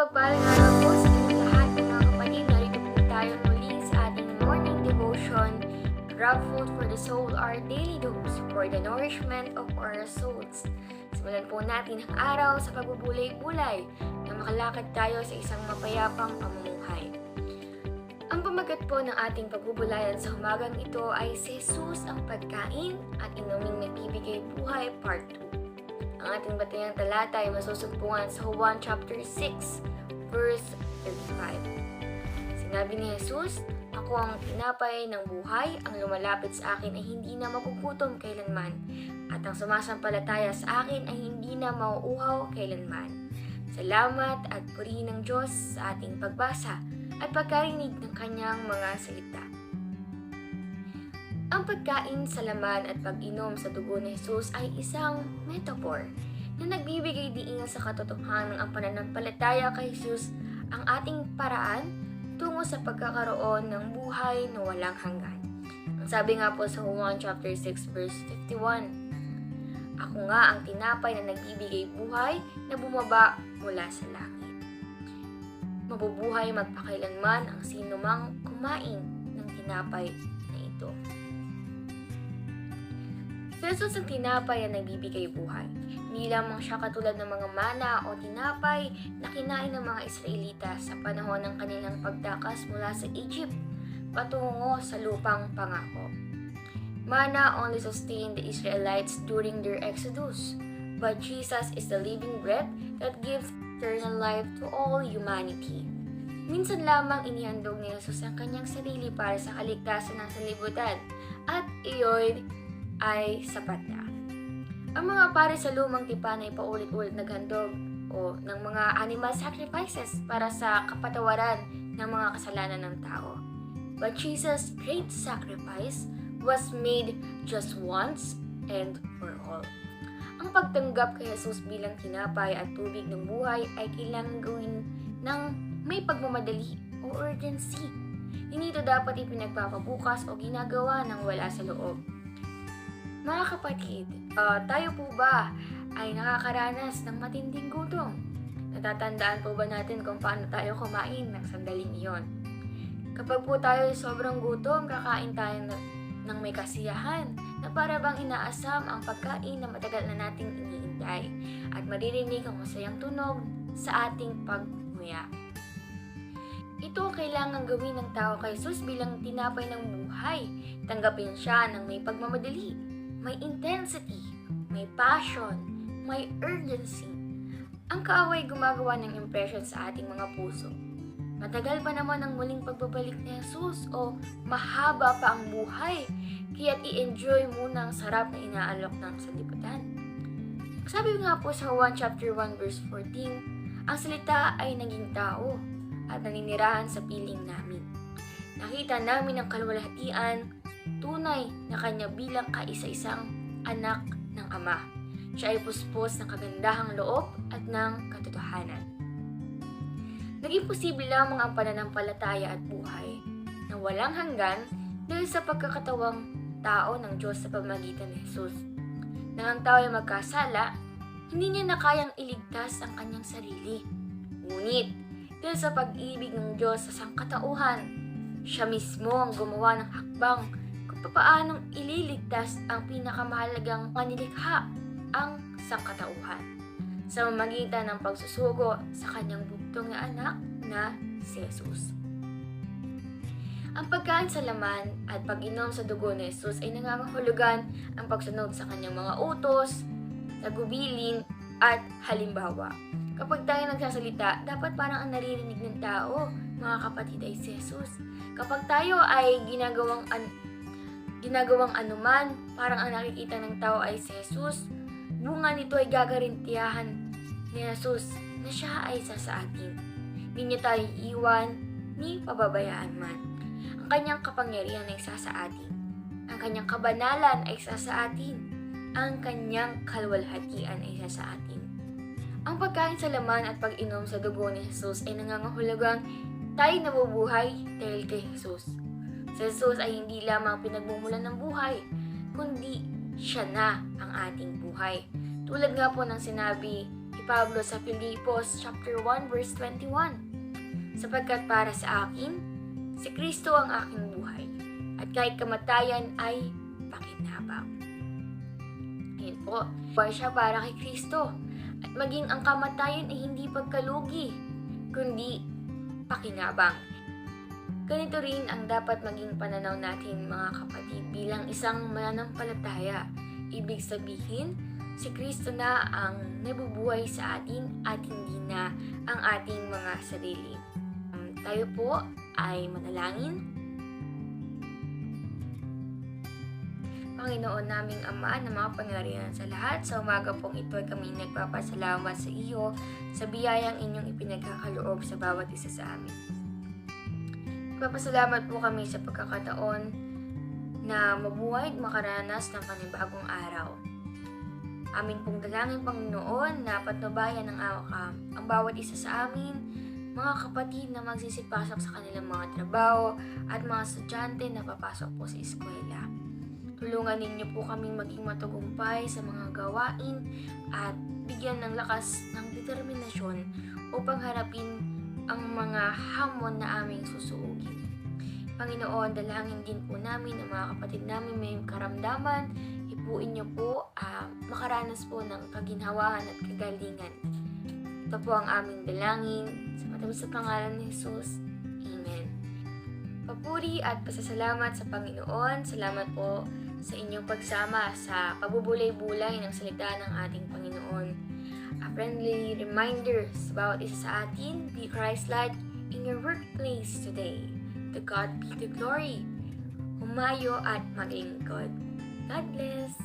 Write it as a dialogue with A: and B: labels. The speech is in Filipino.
A: Pagpalang araw po sa inyong lahat mga kapatid. Narito po tayo muli sa ating morning devotion, Grab Food for the Soul, our daily dose for the nourishment of our souls. Simulan po natin ang araw sa pagbubulay-bulay na makalakad tayo sa isang mapayapang pamumuhay. Ang pamagat po ng ating pagbubulayan sa umagang ito ay si Jesus ang pagkain at inuming nagbibigay buhay part 2. Ang ating batayang talata ay masusugpungan sa Juan chapter 6, verse 35. Sinabi ni Jesus, "Ako ang tinapay ng buhay, ang lumalapit sa akin ay hindi na magugutom kailanman, at ang sumasampalataya sa akin ay hindi na mauuhaw kailanman." Salamat at purihin ng Diyos sa ating pagbasa at pagkarinig ng kanyang mga salita. Ang pagkain sa laman at pag-inom sa dugo ni Jesus ay isang metaphor na nagbibigay diin sa katotohanan ng ang pananampalataya kay Jesus ang ating paraan tungo sa pagkakaroon ng buhay na walang hanggan. Ang sabi nga po sa Juan chapter 6 verse 51, "Ako nga ang tinapay na nagbibigay buhay na bumaba mula sa langit. Mabubuhay magpakailanman ang sinumang kumain ng tinapay na ito." Jesus ang tinapay na nagbibigay buhay. Hindi lamang siya katulad ng mga mana o tinapay na kinain ng mga Israelita sa panahon ng kanilang pagtakas mula sa Egypt patungo sa lupang pangako. Manna only sustained the Israelites during their exodus, but Jesus is the living bread that gives eternal life to all humanity. Minsan lamang inihandog ni Jesus ang kanyang sarili para sa kaligtasan ng sanlibutan at iyon ay sapat na. Ang mga pari sa lumang tipan ay paulit-ulit naghandog o ng mga animal sacrifices para sa kapatawaran ng mga kasalanan ng tao. But Jesus' great sacrifice was made just once and for all. Ang pagtanggap kay Jesus bilang tinapay at tubig ng buhay ay kailangang gawin ng may pagmamadali o urgency. Hindi ito dapat ipinagpapabukas o ginagawa ng wala sa loob. Mga kapatid, tayo po ba ay nakakaranas ng matinding gutom? Natatandaan po ba natin kung paano tayo kumain ng sandaling iyon? Kapag po tayo sobrang gutom, kakain tayo ng may kasiyahan na para bang inaasam ang pagkain na matagal na nating iniintay at maririnig ang masayang tunog sa ating pagmuya. Ito kailangan gawin ng tao kay Jesus bilang tinapay ng buhay. Tanggapin siya ng may pagmamadali, may intensity, may passion, may urgency. Ang kaaway gumagawa ng impression sa ating mga puso. Matagal pa naman ang muling pagbabalik ni Jesus o mahaba pa ang buhay, kaya't i-enjoy muna ang sarap na inaalok ng sanlibutan. Sabi nga po sa 1 chapter 1 verse 14, ang salita ay naging tao at naninirahan sa piling namin. Nakita namin ang kaluwalhatian, tunay na kanya bilang kaisa-isang anak ng Ama. Siya ay puspos ng kagandahang loob at ng katotohanan. Naging posible lamang ang pananampalataya at buhay na walang hanggan dahil sa pagkakatawang tao ng Diyos sa pamamagitan ni Jesus. Nang ang tao ay magkasala, hindi niya na kayang iligtas ang kanyang sarili. Ngunit, dahil sa pag-ibig ng Diyos sa sangkatauhan, siya mismo ang gumawa ng hakbang kung paanong ililigtas ang pinakamahalagang manilikha, ang sangkatauhan, sa mamagitan ng pagsusugo sa kanyang bugtong na anak na si Jesus. Ang pagkain sa laman at pag-inom sa dugo ni Jesus ay nangangahulugan ang pagsunod sa kanyang mga utos, tagubilin at halimbawa. Kapag tayo nagsasalita, dapat parang ang naririnig ng tao, mga kapatid, ay si Jesus. Kapag tayo ay ginagawang anuman, parang ang nakikita ng tao ay si Jesus, bunga nito ay gagarantiyahan ni Jesus na siya ay isa sa atin. Hindi niya tayo iiwan ni pababayaan man. Ang kanyang kapangyarihan ay isa sa atin. Ang kanyang kabanalan ay isa sa atin. Ang kanyang kaluwalhatian ay isa sa atin. Ang pagkain sa laman at pag-inom sa dugo ni Jesus ay nangangahulugang tayo nabubuhay dahil kay Jesus. Si Jesus ay hindi lamang pinagmumulan ng buhay, kundi siya na ang ating buhay. Tulad nga po ng sinabi ni Pablo sa Filipos chapter 1 verse 21. Sapagkat para sa akin, si Kristo ang aking buhay, at kahit kamatayan ay pakinabang. Ayun po, buhay siya para kay Kristo. At maging ang kamatayan ay hindi pagkalugi, kundi pakinabang. Ganito rin ang dapat maging pananaw natin, mga kapatid, bilang isang mananampalataya. Ibig sabihin, si Kristo na ang nabubuhay sa atin at hindi na ang ating mga sarili. Tayo po ay manalangin. Panginoon naming Ama na mga pangyarihan sa lahat, sa umaga pong ito ay kami nagpapasalamat sa iyo sa biyayang inyong ipinagkakaloob sa bawat isa sa amin. Nagpapasalamat po kami sa pagkakataon na mabuhay at makaranas ng panibagong araw. Amin pong dalangin, Panginoon, na patnubayan ng ang bawat isa sa amin, mga kapatid na magsisipasok sa kanilang mga trabaho at mga estudyante na papasok po sa eskwela. Tulungan ninyo po kaming maging matagumpay sa mga gawain at bigyan ng lakas ng determinasyon upang harapin ang mga hamon na aming susuugin. Panginoon, dalangin din po namin ang mga kapatid namin may karamdaman, buuin niyo po makaranas po ng kaginhawaan at kagalingan. Ito po ang aming dalangin sa matamis na pangalan ni Jesus. Amen. Papuri at pasasalamat sa Panginoon. Salamat po sa inyong pagsama sa pagbubulay-bulay ng salita ng ating Panginoon. A friendly reminder sa bawat isa sa atin, be Christ-like in your workplace today. To God be the glory. Humayo at maglingkod. God bless!